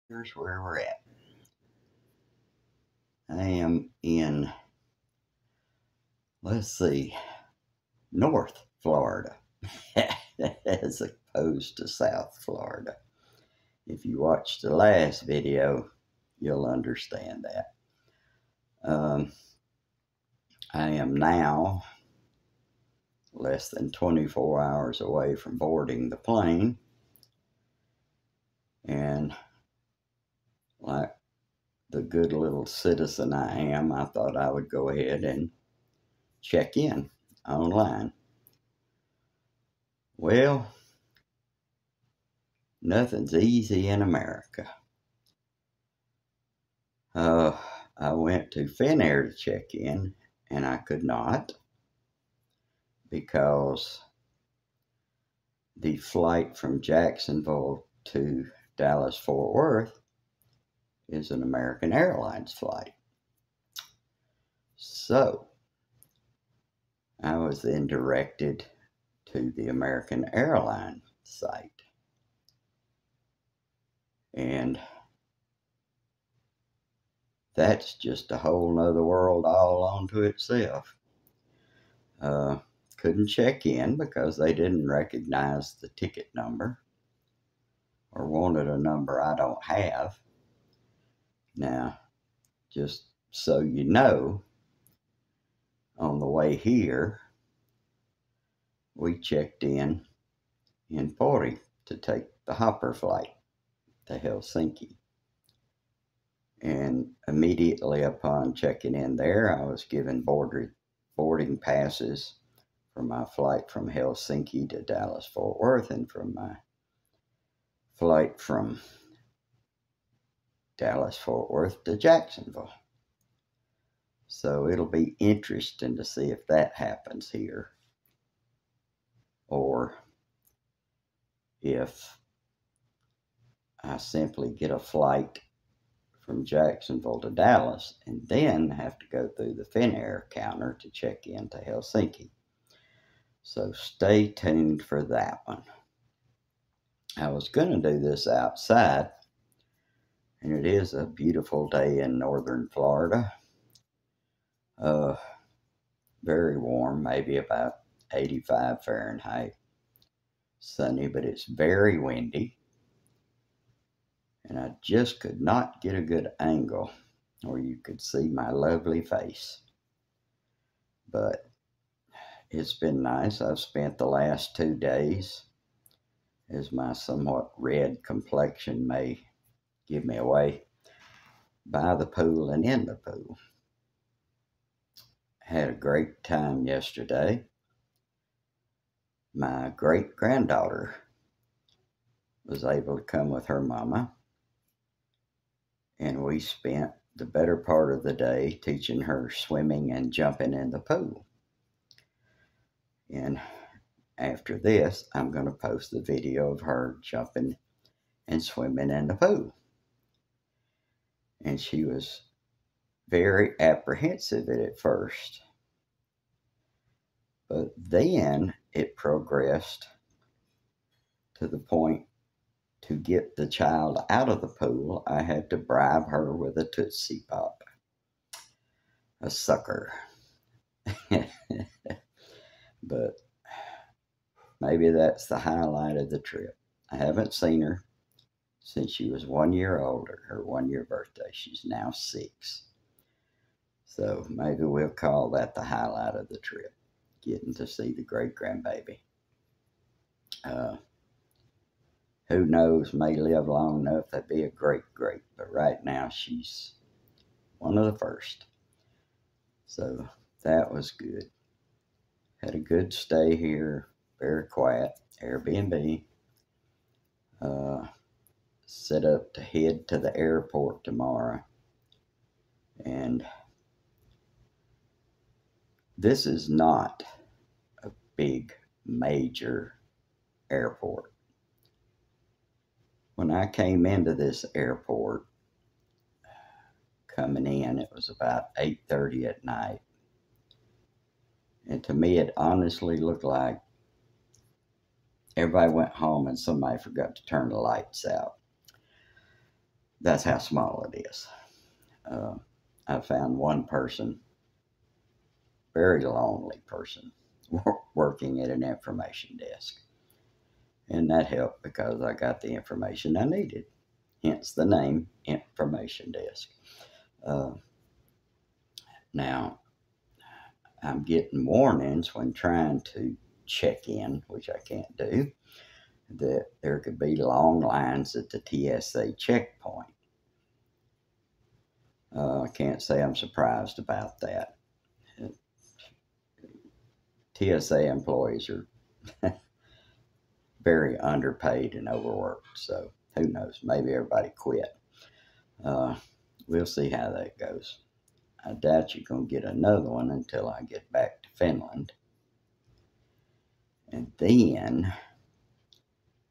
Here's where we're at. I am in, let's see, North Florida as opposed to South Florida. If you watched the last video, you'll understand that. I am now less than 24 hours away from boarding the plane. And like the good little citizen I am, I thought I would go ahead and check in online. Well, nothing's easy in America. I went to Finnair to check in, and I could not because the flight from Jacksonville to Dallas Fort Worth is an American Airlines flight. So I was then directed to the American Airlines site. And that's just a whole nother world all onto itself. Couldn't check in because they didn't recognize the ticket number or wanted a number I don't have. Now, just so you know, on the way here, we checked in Pori to take the hopper flight to Helsinki. And immediately upon checking in there, I was given boarding passes for my flight from Helsinki to Dallas Fort Worth and from my flight from Dallas Fort Worth to Jacksonville. So it'll be interesting to see if that happens here, or if I simply get a flight from Jacksonville to Dallas and then have to go through the Finnair counter to check in to Helsinki. So stay tuned for that one. I was going to do this outside, and it is a beautiful day in northern Florida. Very warm, maybe about 85 Fahrenheit. Sunny, but it's very windy. And I just could not get a good angle where you could see my lovely face. But it's been nice. I've spent the last 2 days, as my somewhat red complexion may give me away, by the pool and in the pool. Had a great time yesterday. My great-granddaughter was able to come with her mama, and we spent the better part of the day teaching her swimming and jumping in the pool. And after this, I'm going to post the video of her jumping and swimming in the pool. And she was very apprehensive at first. But then it progressed to the point to get the child out of the pool, I had to bribe her with a Tootsie Pop, a sucker. But maybe that's the highlight of the trip. I haven't seen her since she was 1 year old, her 1 year birthday. She's now 6. So maybe we'll call that the highlight of the trip, getting to see the great grandbaby. Who knows, may live long enough to be a great, but right now she's one of the first. So that was good. Had a good stay here, very quiet, Airbnb. Set up to head to the airport tomorrow. And this is not a big, major airport. When I came into this airport, coming in, it was about 8:30 at night. And to me, it honestly looked like everybody went home and somebody forgot to turn the lights out. That's how small it is. I found one person, very lonely person, working at an information desk. And that helped because I got the information I needed, hence the name Information Desk. Uh, Now, I'm getting warnings when trying to check in, which I can't do, that there could be long lines at the TSA checkpoint. I can't say I'm surprised about that. TSA employees are very underpaid and overworked, so who knows? Maybe everybody quit. Uh, we'll see how that goes. I doubt you're going to get another one until I get back to Finland. And then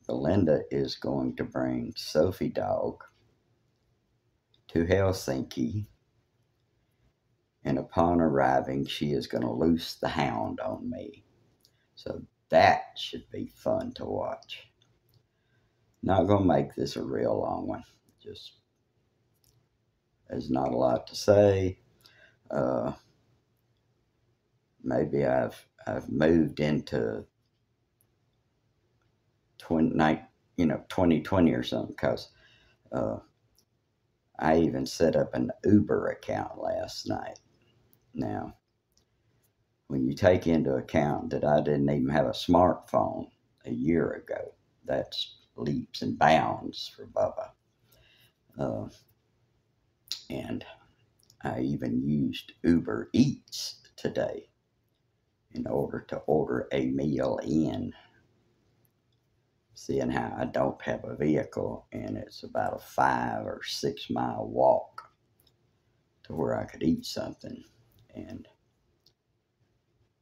Belinda is going to bring Sophie Dog to Helsinki, and upon arriving, she is going to loose the hound on me. So that should be fun to watch. Not going to make this a real long one. Just, there's not a lot to say. Uh, Maybe I've moved into 2020 or something, because I even set up an Uber account last night. Now, when you take into account that I didn't even have a smartphone a year ago, that's leaps and bounds for Bubba. And I even used Uber Eats today in order to order a meal in, seeing how I don't have a vehicle and it's about a 5 or 6 mile walk to where I could eat something. And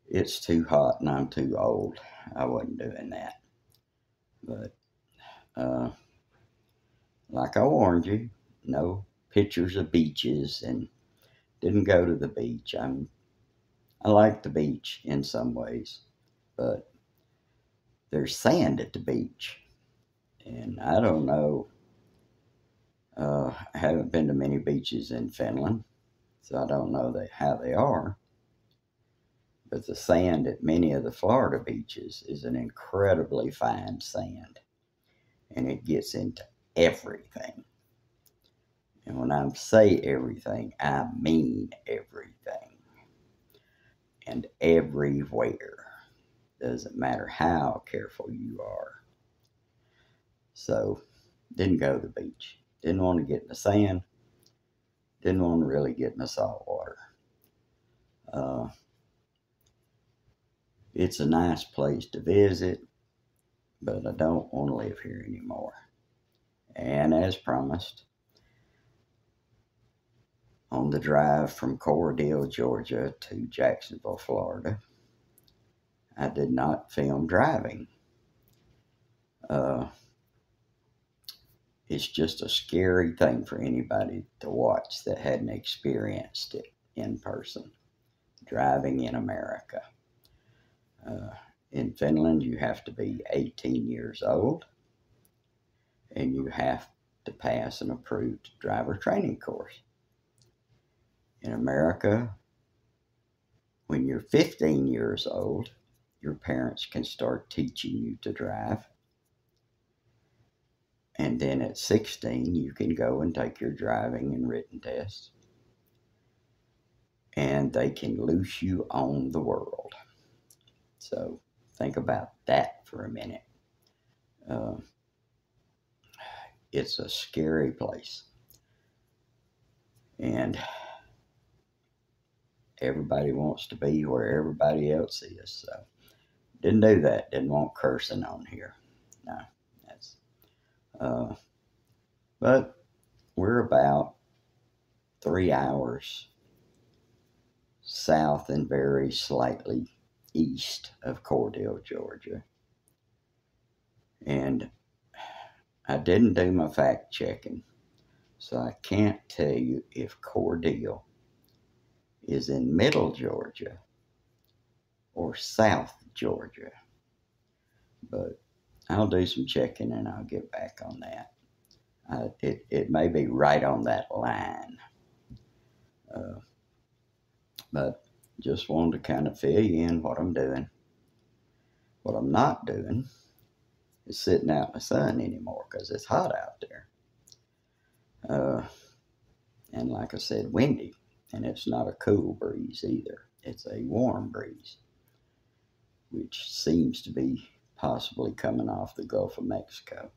it's too hot and I'm too old. I wasn't doing that. But like I warned you, no pictures of beaches, and didn't go to the beach. I like the beach in some ways, but there's sand at the beach. And I don't know. I haven't been to many beaches in Finland, so I don't know how they are. But the sand at many of the Florida beaches is an incredibly fine sand, and it gets into everything. And when I say everything, I mean everything. And everywhere. Doesn't matter how careful you are. So, didn't go to the beach. Didn't want to get in the sand. Didn't want to really get in the salt water. It's a nice place to visit, but I don't want to live here anymore. And as promised, on the drive from Cordell, Georgia to Jacksonville, Florida, I did not film driving. It's just a scary thing for anybody to watch that hadn't experienced it in person. Driving in America. In Finland, you have to be 18 years old and you have to pass an approved driver training course. In America, when you're 15 years old, your parents can start teaching you to drive. And then at 16, you can go and take your driving and written tests. And they can loose you on the world. So think about that for a minute. It's a scary place. And everybody wants to be where everybody else is. So didn't do that. Didn't want cursing on here. No, that's. But we're about 3 hours south and very slightly east of Cordell, Georgia. And I didn't do my fact checking, so I can't tell you if Cordell is in middle Georgia or South Georgia. But I'll do some checking and I'll get back on that. It may be right on that line. But just wanted to kind of fill you in what I'm doing. What I'm not doing is sitting out in the sun anymore because it's hot out there. And like I said, windy. And it's not a cool breeze either. It's a warm breeze, which seems to be possibly coming off the Gulf of Mexico.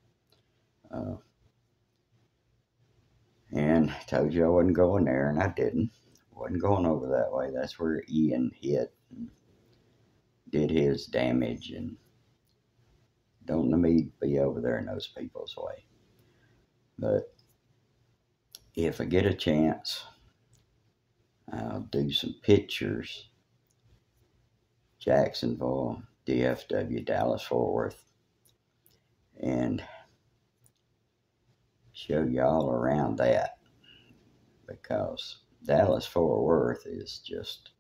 And I told you I wasn't going there, and I didn't. Wasn't going over that way. That's where Ian hit and did his damage, and don't need to be over there in those people's way. But if I get a chance, I'll do some pictures. Jacksonville, DFW, Dallas, Fort Worth, and show y'all around that, because Dallas, Fort Worth is just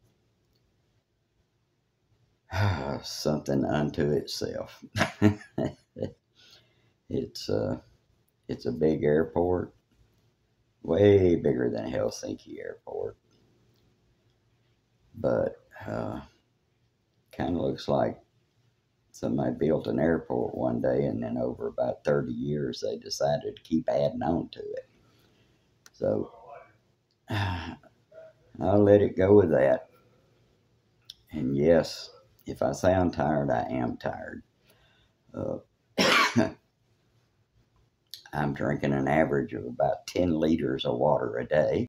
something unto itself. It's a big airport, way bigger than Helsinki Airport, but kind of looks like somebody built an airport one day, and then over about 30 years they decided to keep adding on to it. So I'll let it go with that. And yes, if I sound tired, I am tired. I'm drinking an average of about 10 liters of water a day.